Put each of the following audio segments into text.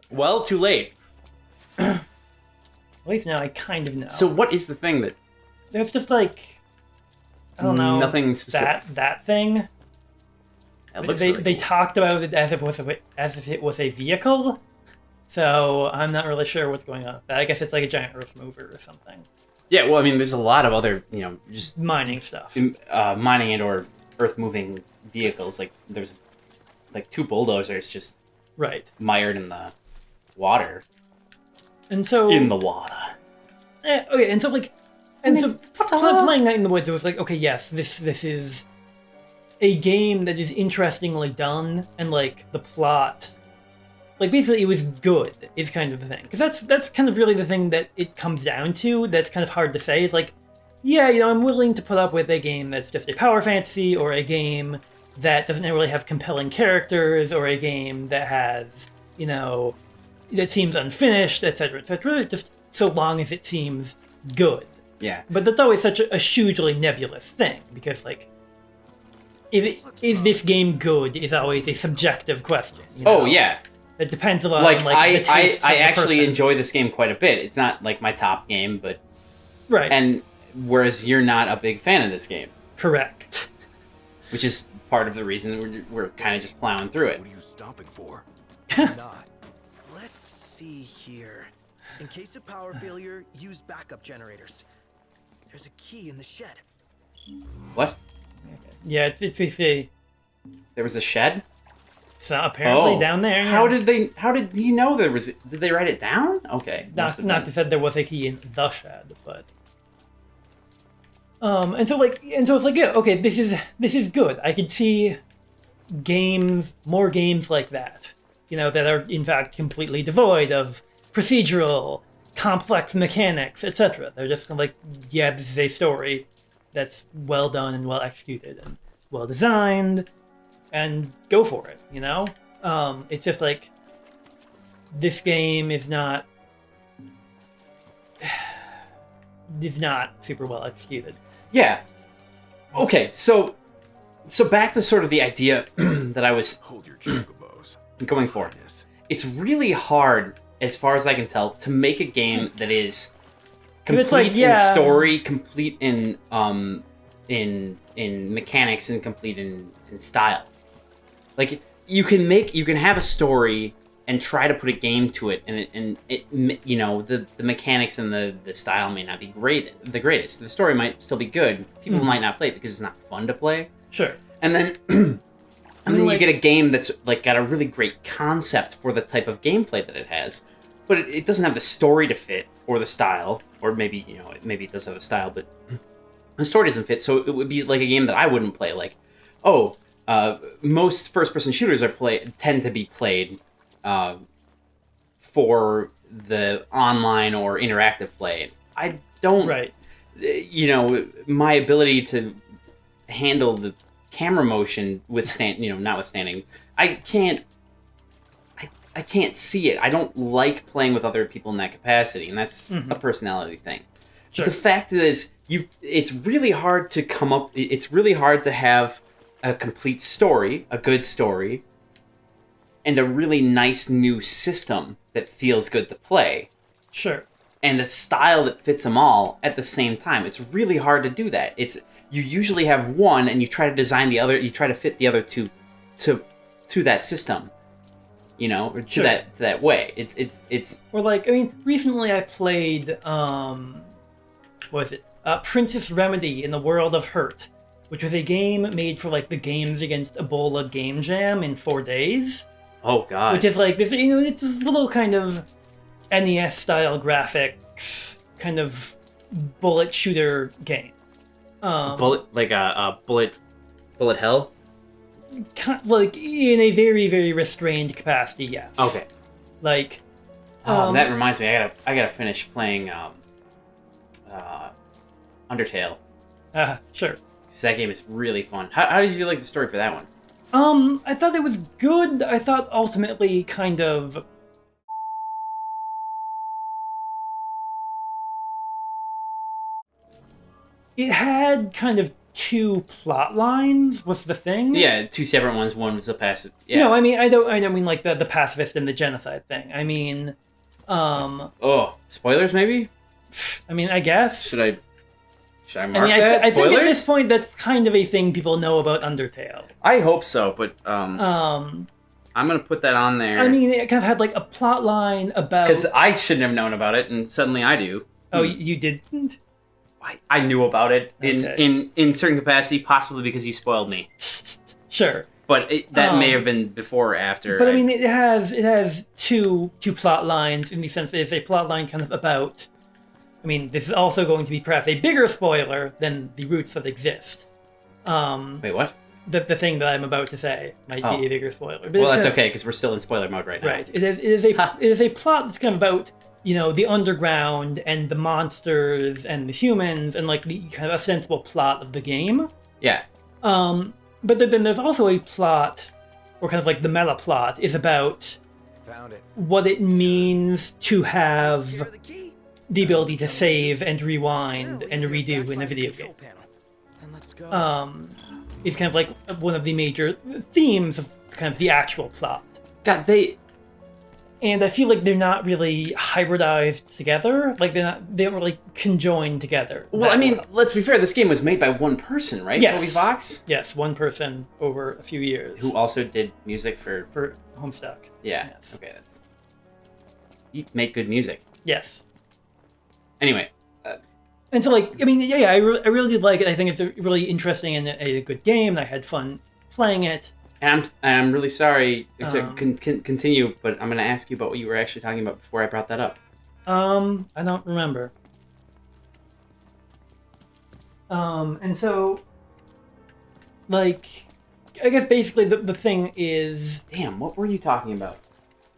Well, too late. At least now I kind of know. So what is the thing that... There's just like, I don't know, Nothing specific. that thing. It looks They really cool. talked about it as if it was a vehicle. So I'm not really sure what's going on with that. I guess it's like a giant earth mover or something. Yeah, well, I mean, there's a lot of other, just Mining stuff. mining and or earth-moving vehicles. Like, there's like 2 bulldozers just Right. mired in the water. And so In the water. okay, and so like, and so playing Night in the Woods, it was like, okay, yes, this is a game that is interestingly done, and like the plot, like basically it was good, is kind of the thing, because that's kind of really the thing that it comes down to. That's kind of hard to say. Is like, yeah, I'm willing to put up with a game that's just a power fantasy, or a game that doesn't really have compelling characters, or a game that has, that seems unfinished, etc., just so long as it seems good. Yeah. But that's always such a hugely nebulous thing, because, like, is this game good is always a subjective question. Oh, yeah. It depends a lot Like, on, like, the tastes I of the actually person. enjoy this game quite a bit. It's not, like, my top game, but... Right. And whereas you're not a big fan of this game. Correct. Which is part of the reason we're kind of just plowing through it. What are you stopping for? Not. Let's see here. In case of power failure, use backup generators. There's a key in the shed. What? Yeah, it's basically... There was a shed? So apparently down there. Yeah. How did you know there was... Did they write it down? Okay. Not to say there was a key in the shed, but... and so it's like, yeah, okay, this is good. I could see more games like that, that are in fact completely devoid of procedural, complex mechanics, etc. They're just kind of like, yeah, this is a story that's well done and well executed and well designed, and go for it. It's just like, this game is not super well executed. Yeah. Okay, so back to sort of the idea that I was Hold your chocobos. going for. It's really hard, as far as I can tell, to make a game that is complete it's like, yeah, in story, complete in mechanics, and complete in style. Like, you can have a story and try to put a game to it, and the mechanics and the style may not be the greatest. The story might still be good. People might not play it because it's not fun to play. Sure. And then you get a game that's like got a really great concept for the type of gameplay that it has, but it doesn't have the story to fit, or the style, or maybe it does have a style, but the story doesn't fit. So it would be like a game that I wouldn't play. Like, most first-person shooters tend to be played for the online or interactive play. I don't. Right. My ability to handle the camera motion notwithstanding, I can't see it. I don't like playing with other people in that capacity, and that's a personality thing. Sure. But the fact is, it's really hard to come up. It's really hard to have a complete story, a good story, and a really nice new system that feels good to play. Sure. And a style that fits them all at the same time. It's really hard to do that. You usually have one, and you try to design the other. You try to fit the other two to that system, or to Sure. that way. It's. Or like, I mean, recently I played what was it? Princess Remedy in the World of Hurt, which was a game made for like the Games Against Ebola game jam in 4 days. Oh God. Which is like this, it's a little kind of NES style graphics, kind of bullet shooter game. Bullet hell. Like in a very, very restrained capacity, yes. Okay. Like. That reminds me. I gotta finish playing Undertale. Sure. Because that game is really fun. How did you like the story for that one? I thought it was good. I thought ultimately kind of... It had kind of two plot lines was the thing. Yeah, two separate ones. One was a passive. Yeah. No, I don't mean like the pacifist and the genocide thing. I mean, Oh, spoilers maybe? I guess. Should I mark I that? I think Spoilers? at this point that's kind of a thing people know about Undertale. I hope so, but I'm gonna put that on there. I mean, it kind of had like a plot line about. because I shouldn't have known about it, and suddenly I do. Oh, you didn't? I knew about it Okay. in certain capacity, possibly because you spoiled me. Sure. But that may have been before or after. But I mean, it has two plot lines in the sense that it's a plot line kind of about. I mean, this is also going to be perhaps a bigger spoiler than the roots that exist. Wait, what? The thing that I'm about to say might be a bigger spoiler. But Well, it's that's kind of- okay because we're still in spoiler mode right now. Right. It is a plot that's kind of about, the underground and the monsters and the humans and like the kind of ostensible plot of the game. Yeah. But then there's also a plot, or kind of like the meta plot, is about Found it. what it means to have Here are the key. the ability to save and rewind and redo in a video game. Then let's go. It's kind of like one of the major themes of kind of the actual plot. God, And I feel like they're not really hybridized together. Like they don't really conjoin together. Well, I that mean, well. let's be fair. This game was made by one person, right? Yes. Toby Fox, Yes, one person over a few years who also did music for. for Homestuck. Yeah. Yes. Okay, he made good music. Yes. Anyway, And so, like, I mean, I really did like it. I think it's a really interesting and a good game. And I had fun playing it. and I'm really sorry. So continue, but I'm going to ask you about what you were actually talking about before I brought that up. I don't remember. And so, like, I guess basically the thing is, Damn, what were you talking about?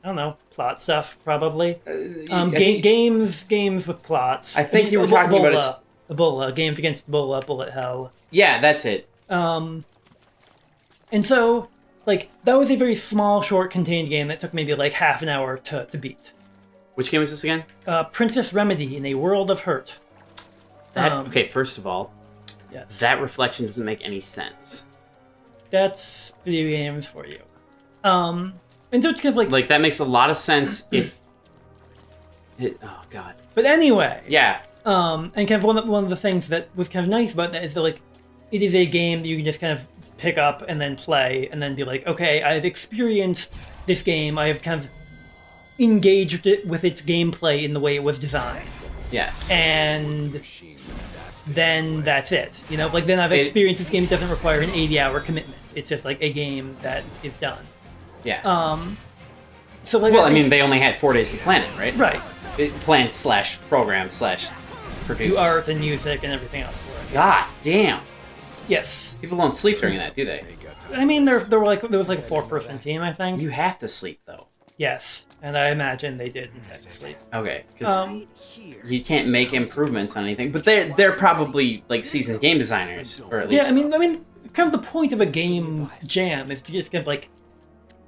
I don't know, plot stuff probably. I think- Games with plots. I think you were talking about Ebola, games against Ebola, bullet hell. Yeah, that's it. And so, like, that was a very small, short, contained game that took maybe like half an hour to beat. Which game is this again? Princess Remedy in a World of Hurt. Okay, first of all, Yes. that reflection doesn't make any sense. That's video games for you. And so it's kind of like Like, that makes a lot of sense if... oh, God. but anyway. Yeah. And kind of one of the things that was kind of nice about that is that, like, it is a game that you can just kind of pick up and then play and then be like, okay, I've experienced this game. I have kind of engaged it with its gameplay in the way it was designed. Yes. And then that's it. Like, then I've experienced this game. It doesn't require an 80-hour commitment. It's just like a game that is done. Yeah. So, like, Well, I think- mean, they only had 4 days to plan it, right? right. Plan / program / produce. Do art and music and everything else for it. God damn. Yes. People don't sleep during that, do they? I mean, there was like a 4-person team, I think. You have to sleep, though. Yes, and I imagine they did in fact sleep. Okay, because Here. you can't make improvements on anything. But they're probably, like, seasoned game designers. Or at least... Yeah, I mean, kind of the point of a game jam is to just kind of like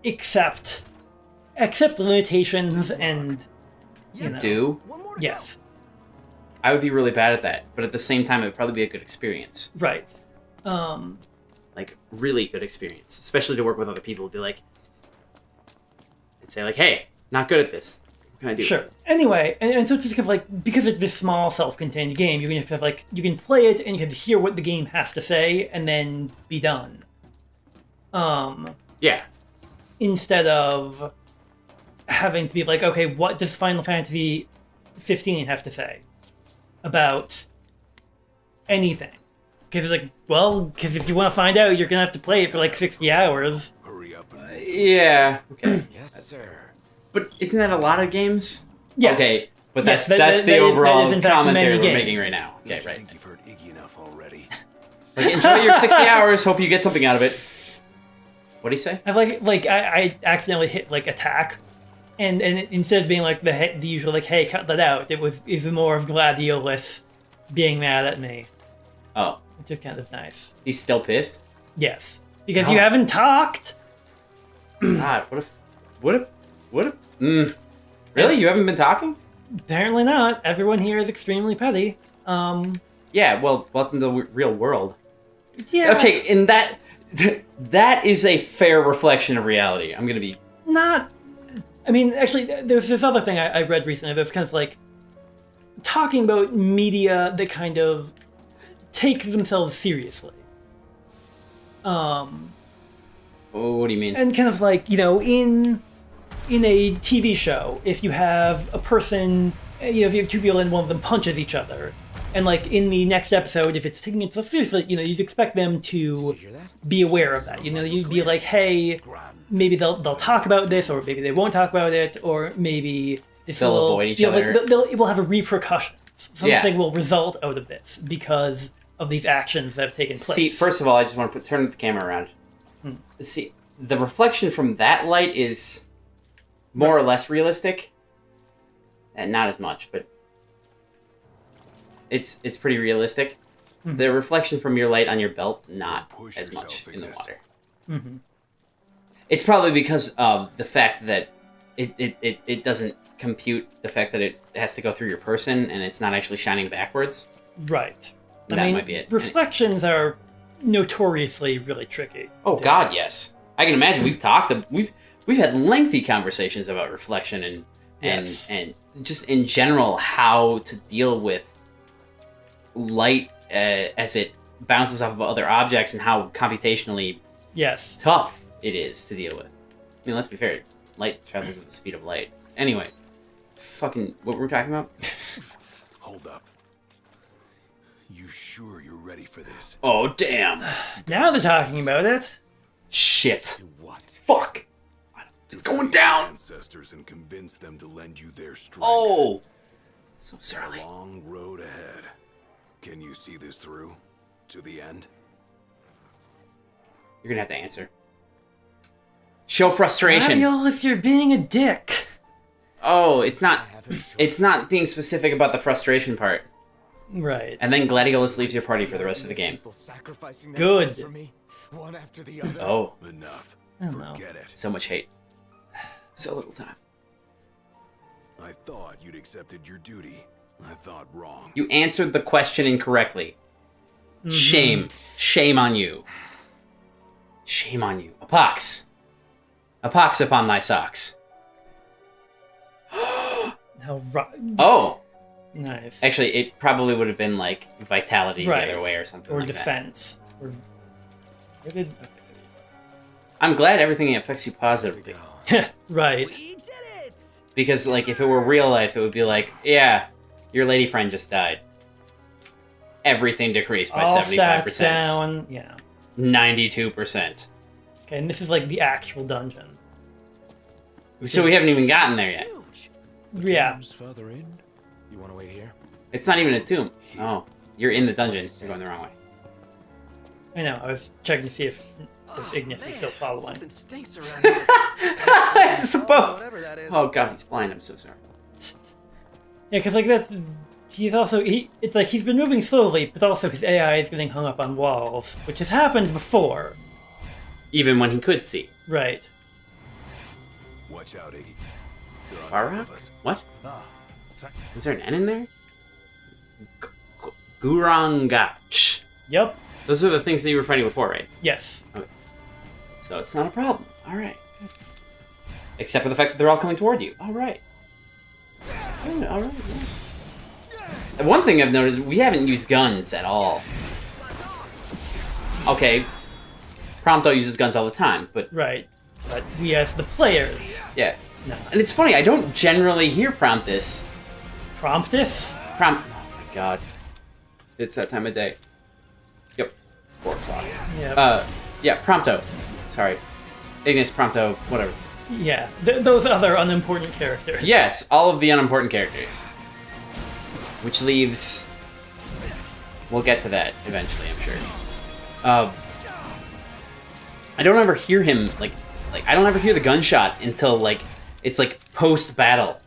accept limitations and Do? One more to yes, I would be really bad at that. But at the same time, it would probably be a good experience. right. Like, really good experience. Especially to work with other people. Be like... And say, like, hey, not good at this. What can I do? Sure. Anyway, and so it's just kind of like, because it's this small self-contained game, you can just kind of like, you can play it and you can hear what the game has to say and then be done. Yeah. Instead of having to be like, okay, what does Final Fantasy 15 have to say about anything? Because it's like, well, because if you want to find out, you're gonna have to play it for like 60 hours. Hurry up. Yeah. Okay. Yes, sir. But isn't that a lot of games? Yes. Okay, but Yes, that's that the is overall in fact commentary many we're games. making right now. Okay, I right. think you've heard Iggy enough already. Like, enjoy your 60 hours. Hope you get something out of it. What do you say? I accidentally hit like attack, and instead of being like the usual like, hey, cut that out, it was even more of Gladiolus being mad at me, Oh, which is kind of nice. he's still pissed? Yes, because you haven't talked. God, what if... Really? You haven't been talking? Apparently not. Everyone here is extremely petty. Yeah, well, welcome to the real world. Yeah. Okay, and that is a fair reflection of reality. I'm gonna be Not. I mean, actually, there's this other thing I read recently that's kind of like talking about media that kind of take themselves seriously. Oh, what do you mean? And kind of like, you know, in a TV show, if you have a person, you know, if you have two people and one of them punches each other, and like in the next episode, if it's taking itself seriously, you know, you'd expect them to be aware of that. You know, you'd be like, hey, maybe they'll talk about this, or maybe they won't talk about it, or maybe They'll avoid each other. Like, it will have a repercussion. Something will result out of this because of these actions that have taken place. See, first of all, I just want to turn the camera around. See, the reflection from that light is more or less realistic, and not as much, but it's pretty realistic. The reflection from your light on your belt, not as much in the water. It's probably because of the fact that it doesn't compute the fact that it has to go through your person and it's not actually shining backwards. Right. That might be it. Reflections are notoriously really tricky. Oh God, yes. I can imagine we've had lengthy conversations about reflection and just in general how to deal with light as it bounces off of other objects and how computationally tough it is to deal with. I mean, let's be fair. Light travels at the speed of light. Anyway, fucking what were we talking about? Hold up. You sure you're ready for this? Oh, damn. Now they're talking about it. Shit. To what? Fuck. It's going down. Ancestors and convince them to lend you their strength. Oh. So A surly. long road ahead. Can you see this through? To the end? You're gonna have to answer. Show frustration. Ariel, if you're being a dick. Oh, it's not being specific about the frustration part. Right. And then Gladiolus leaves your party for the rest of the game. Good. For me, one after the other. Oh, Enough. I don't know. Forget it. so much hate. So little time. I thought you'd accepted your duty. I thought wrong. You answered the question incorrectly. Shame. Shame on you. Shame on you. A pox. A pox upon thy socks. How Oh! nice. Actually, it probably would have been like vitality the other way or something or like defense. Or where did? that. I'm glad everything affects you positively. Right. We did it! Because, like, if it were real life, it would be like, yeah, your lady friend just died. Everything decreased by All 75%. stats down. Yeah. 92%. Okay, and this is like the actual dungeon. So we haven't even gotten there yet. Huge. Yeah. Further in. You want to wait here? It's not even a tomb. Oh, you're in the dungeon. You're going the wrong way. I know. I was checking to see if Ignis is still following. Something stinks around here. I suppose. Whatever that is. Oh god, he's blind. I'm so sorry. Yeah, because like that's he's also it's like he's been moving slowly, but also his AI is getting hung up on walls, which has happened before. Even when he could see. Right. Watch out, Iggy. They're on top Barak? of us. What? Ah, Was there an N in there? Gurangach. Yep. Those are the things that you were fighting before, right? Yes. So it's not a problem. All right. Except for the fact that they're all coming toward you. All right. All right. And one thing I've noticed, we haven't used guns at all. Okay. Prompto uses guns all the time, but Right. But we as the players. yeah. No. And it's funny, I don't generally hear Promptus. Promptus? Oh my god. It's that time of day. Yep. It's 4 o'clock. Yeah. Yeah, Prompto. Sorry. Ignis, Prompto, whatever. Yeah. Those other unimportant characters. Yes, all of the unimportant characters. Which leaves... We'll get to that eventually, I'm sure. I don't ever hear him, like I don't ever hear the gunshot until, like, it's, like, post-battle.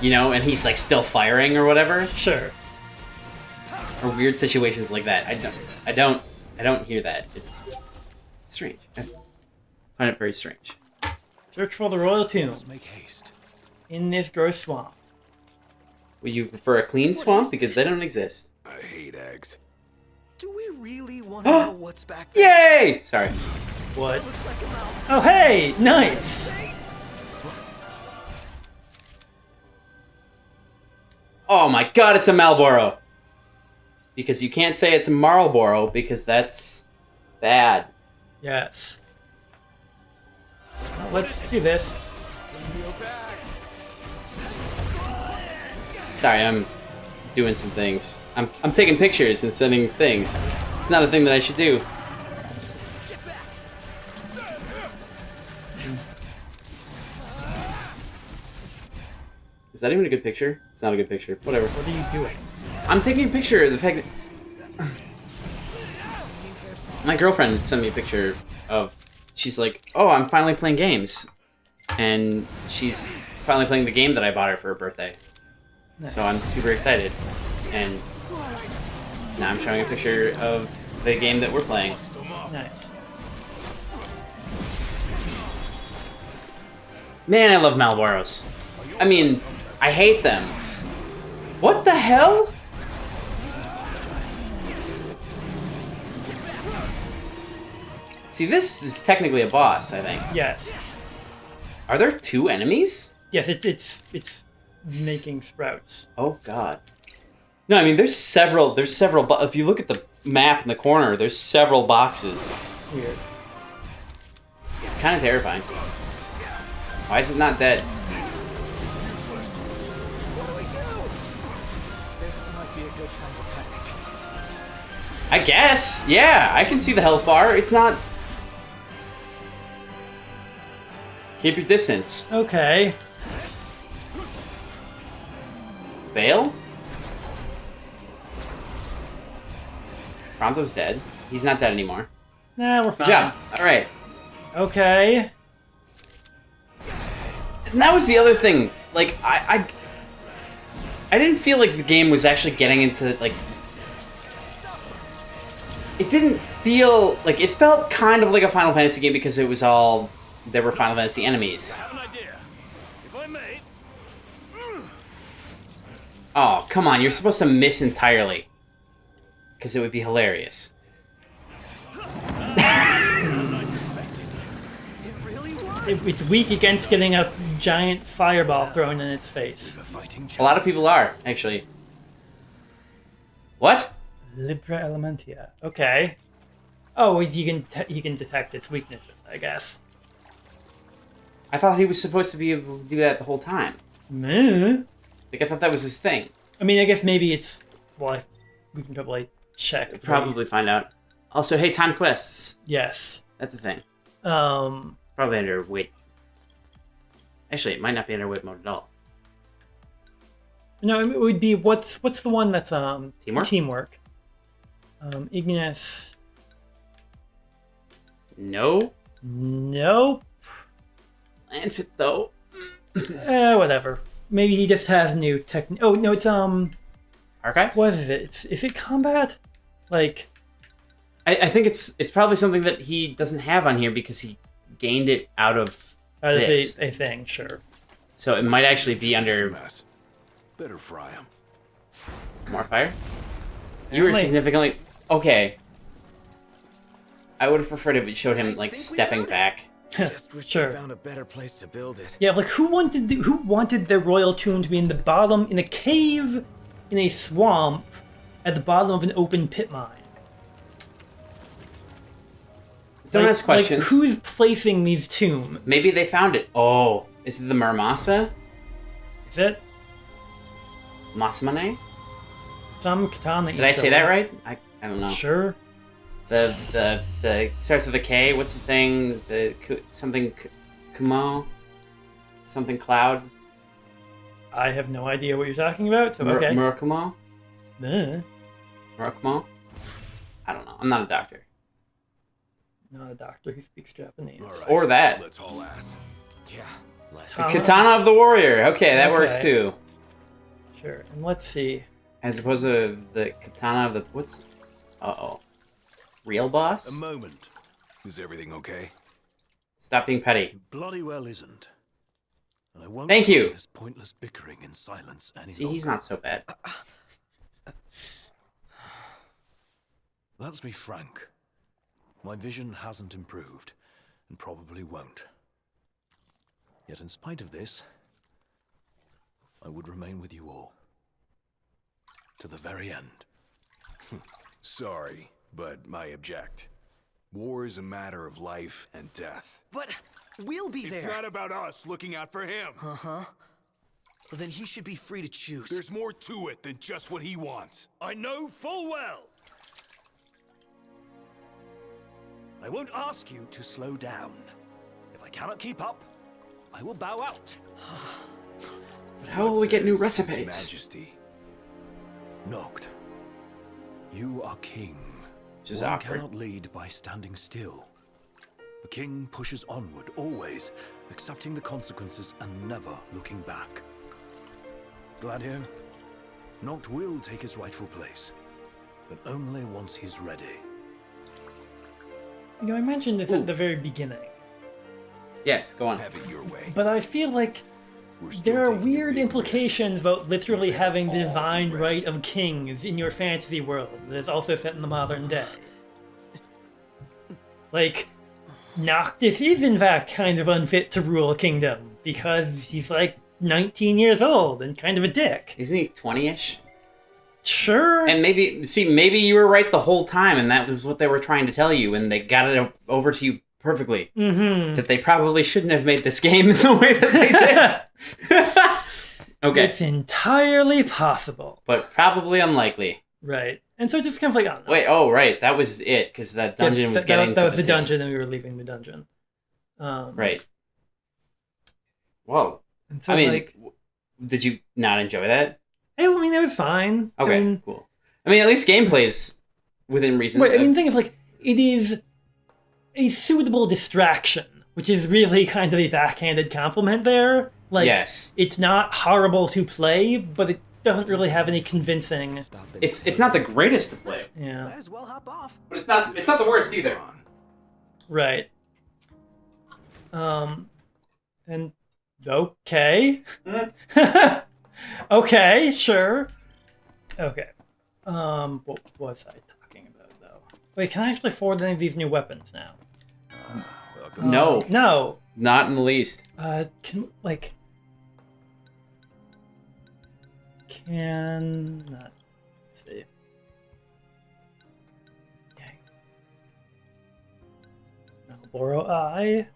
You know, and he's, like, still firing or whatever. Sure. Or weird situations like that. I don't hear that. It's strange. I find it very strange. Search for the royal tomb let's make haste. in this gross swamp. Would you prefer a clean swamp? Because they don't exist. I hate eggs. Do we really want to know what's back there? Yay! Sorry. What? Looks like a mouth. Oh, hey! Nice! Oh my god, it's a Malboro. Because you can't say it's a Marlboro because that's bad. Yes. Well, let's do this. Sorry, I'm doing some things. I'm taking pictures and sending things. It's not a thing that I should do. Is that even a good picture? It's not a good picture. Whatever. What are you doing? I'm taking a picture of the fact that... My girlfriend sent me a picture of... She's like, oh, I'm finally playing games. And she's finally playing the game that I bought her for her birthday. Nice. So I'm super excited. And now I'm showing a picture of the game that we're playing. Nice. Man, I love Malboros. I mean, I hate them. What the hell? See, this is technically a boss, I think. Yes. Are there 2 enemies? Yes, it's making sprouts. Oh god. No, I mean there's several if you look at the map in the corner, there's several boxes. Weird. Kind of terrifying. Why is it not dead? What do we do? This might be a good time to panic. I guess. Yeah, I can see the health bar. It's not... Keep your distance. Okay. Bail? Pronto's dead. He's not dead anymore. Nah, we're Good fine. job. Alright. Okay. And that was the other thing. Like, I didn't feel like the game was actually getting into, like... It didn't feel... Like, it felt kind of like a Final Fantasy game because it was all... There were Final Fantasy enemies. I have an idea. If I may. Oh, come on. You're supposed to miss entirely. Because it would be hilarious. As I suspected. It really worked. It's weak against getting a giant fireball thrown in its face. The fighting A lot of people are, actually. What? Libra Elementia. Okay. Oh, you can detect its weaknesses, I guess. I thought he was supposed to be able to do that the whole time. Meh. Like, I thought that was his thing. I mean, I guess maybe it's... Well, we can probably check. Probably find out. Also, hey, time quests. Yes. That's a thing. Um... Probably under wait. Actually, it might not be under wait mode at all. No, it would be... What's the one that's... Teamwork? Teamwork. Ignis... No. Nope. Lancet, though. Whatever. Maybe he just has new tech. Oh no, it's Archives? What is it? Is it combat? Like, I think it's probably something that he doesn't have on here because he gained it out of this. a thing, sure. So it might actually be under mess. Better fry him. more fire. You were Wait. significantly okay. I would have preferred if it showed him like think we stepping found it. back. Just wish Sure. we found a better place to build it. Yeah, like who wanted their royal tomb to be in the bottom, in a cave, in a swamp, at the bottom of an open pit mine? Don't ask questions. Like, who's placing these tombs? Maybe they found it. Oh, is it the Murmasa? Is it Masamane? some katana? Did I say that right? I don't know. Sure. The starts with a K. What's the thing? Something Kumo? Something Cloud? I have no idea what you're talking about. So okay. Murakumo? Uh, Murakumo? I don't know. I'm not a doctor. not a doctor who speaks Japanese. All right. Or that. Let's haul ass. Yeah, let's. Huh? Katana of the Warrior. Okay, that works Okay. too. Sure. And let's see. As opposed to the Katana of the... What's... Uh-oh. Real boss? A moment. Is everything okay? Stop being petty. Bloody well isn't. And I won't Thank you. suffer this pointless bickering in silence any See, longer. he's not so bad. Let's be frank. My vision hasn't improved, and probably won't. Yet in spite of this, I would remain with you all. To the very end. Sorry, but I object. War is a matter of life and death. But we'll be It's there. not about us looking out for him. Uh-huh. Well, then he should be free to choose. There's more to it than just what he wants. I know full well. I won't ask you to slow down. If I cannot keep up, I will bow out. But how will we get new His recipes? Majesty. Noct, you are king. Which is One awkward. cannot lead by standing still. The king pushes onward, always, accepting the consequences and never looking back. Gladio, Noct will take his rightful place, but only once he's ready. You know, I mentioned this at the very beginning, Yes, go on. Have it your way. but I feel like We're still there are taking a weird big implications about literally We've having the all divine ready. right of kings in your fantasy world that is also set in the modern day. Like, Noctis is in fact kind of unfit to rule a kingdom because he's like 19 years old and kind of a dick. Isn't he 20-ish? Sure. And maybe you were right the whole time, and that was what they were trying to tell you, and they got it over to you perfectly. Mm-hmm. That they probably shouldn't have made this game in the way that they did. Okay, It's entirely possible. but probably unlikely. Right. And so just kind of like, I don't know. Wait, oh right, that was it, because that dungeon was getting that to was the tomb. dungeon, and we were leaving the dungeon. Right. Whoa. And so I mean, like, did you not enjoy that? I mean, it was fine. Okay, I mean, cool. I mean, at least gameplay's within reason. right, I mean, the thing is, like, it is a suitable distraction, which is really kind of a backhanded compliment there. Like, yes. it's not horrible to play, but it doesn't really have any convincing. It's not the greatest to play, Yeah, Might as well hop off. but it's not the worst either. On. right. And okay. Okay, sure. Okay. What was I talking about though? Wait, can I actually afford any of these new weapons now? Welcome. No, No. not in the least. Can not see. Okay. Malboro eye.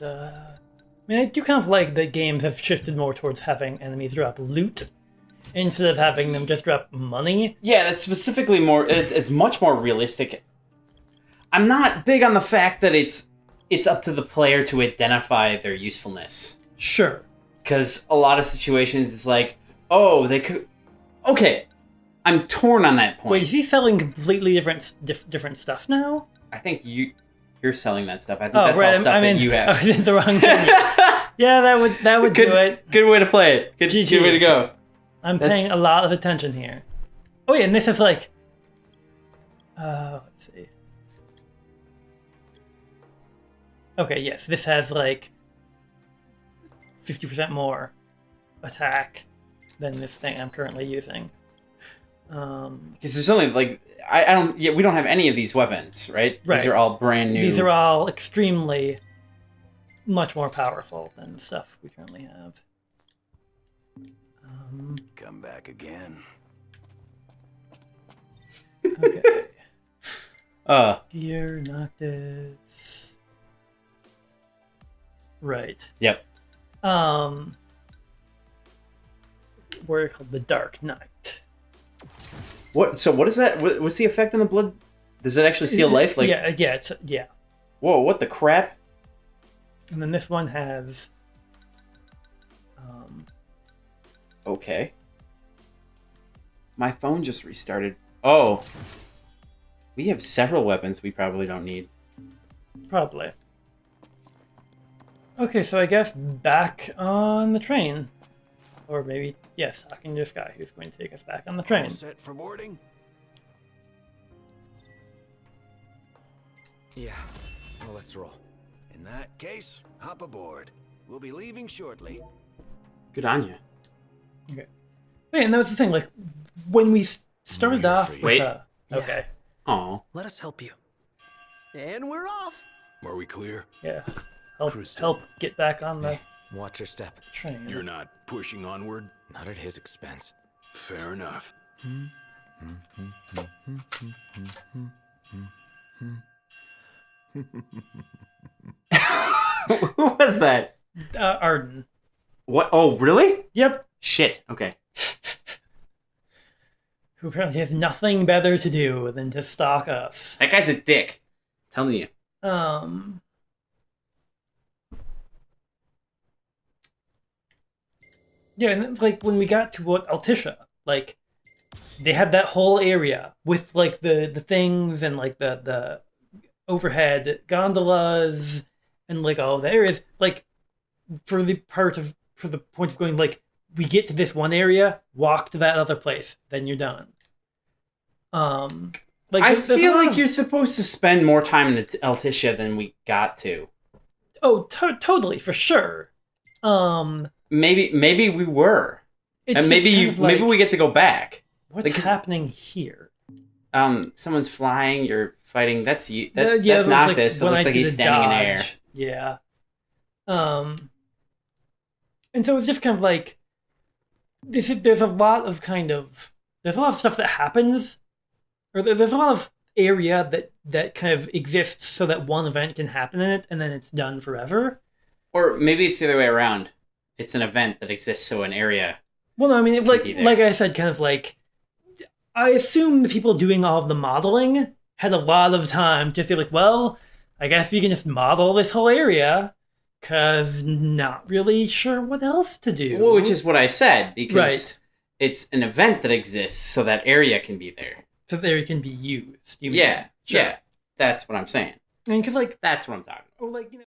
I mean, I do kind of like that games have shifted more towards having enemies drop loot instead of having them just drop money. Yeah, that's specifically more. It's much more realistic. I'm not big on the fact that it's up to the player to identify their usefulness, Sure. because a lot of situations it's like, oh, they could. Okay, I'm torn on that point. Wait, is he selling completely different stuff now? I think you're selling that stuff. I think Oh, that's right. all stuff I mean, that you I have. was in the wrong game. Yeah, that would good, do it. good way to play it. Good, GG. good way to go. I'm That's- paying a lot of attention here. Oh yeah, and this is like, let's see. Okay, yes, this has like 50% more attack than this thing I'm currently using. Because there's only like I don't. Yeah, we don't have any of these weapons, right? Right. These are all brand new. These are all extremely much more powerful than the stuff we currently have. Come back again. Okay. Uh. Gear, Noctis. Right. Yep. We're called the Dark Knight. What? So what is that? What's the effect on the blood? Does it actually steal life? Like, yeah. whoa, what the crap? And then this one has Okay. My phone just restarted. Oh. We have several weapons we probably don't need. Probably. Okay, so I guess back on the train. Or maybe, yes, talking to this guy who's going to take us back on the train. All set for boarding? Yeah. Well, let's roll. In that case, hop aboard. We'll be leaving shortly. Good on you. Okay. Wait, and that was the thing, like, when we started We're off free. with Wait. Okay, Oh, Let us help you. And we're off. Are we clear? yeah. Crystal. Help get back on the Watch your step. train. You're not pushing onward? Not at his expense. Fair enough. who was that? Arden. What? Oh, really? Yep. Shit. Okay. Who apparently has nothing better to do than to stalk us. That guy's a dick. I'm telling you. Yeah, and like when we got to what Altisha, like they had that whole area with like the things and like the overhead gondolas and like all the areas. Like for the point of going, like we get to this one area, walk to that other place, then you're done. Like I there's a feel lot like of- you're supposed to spend more time in Altissia than we got to. Oh, totally for sure. Maybe we were, It's and just maybe kind of like, maybe we get to go back. what's like, 'cause- happening here? Someone's flying. You're fighting. That's you. Yeah, That's it was not like this. It when looks I like did he's a standing in air. dodge. Yeah. And so it's just kind of like there's a lot of stuff that happens, or there's a lot of area that kind of exists so that one event can happen in it and then it's done forever. Or maybe it's the other way around. It's an event that exists, so an area. Well, no, I mean, be there. like I said, kind of like I assume the people doing all of the modeling had a lot of time to say like, well, I guess we can just model this whole area because not really sure what else to do. Well, which is what I said, because Right. it's an event that exists, so that area can be there. so that it can be used. You mean? Yeah, Sure. yeah. That's what I'm saying. And because like, That's what I'm talking about. or like, you know.